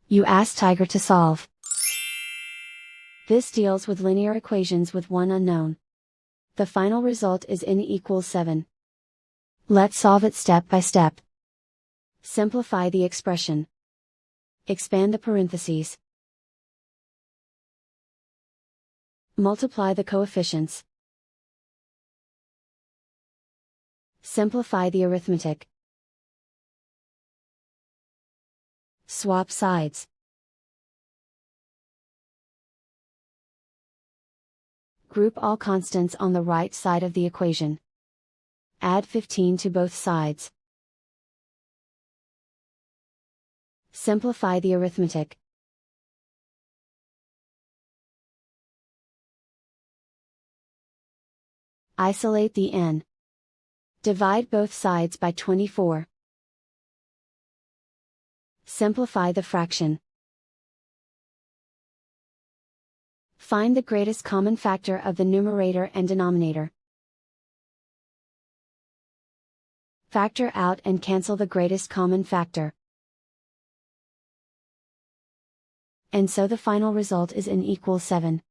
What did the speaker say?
You ask Tiger to solve. This deals with linear equations with one unknown. The final result is n equals 7. Let's solve it step by step. Simplify the expression. Expand the parentheses. Multiply the coefficients. Simplify the arithmetic. Swap sides. Group all constants on the right side of the equation. Add 15 to both sides. Simplify the arithmetic. Isolate the n. Divide both sides by 24. Simplify the fraction. Find the greatest common factor of the numerator and denominator. Factor out and cancel the greatest common factor. And so the final result is n equals 7.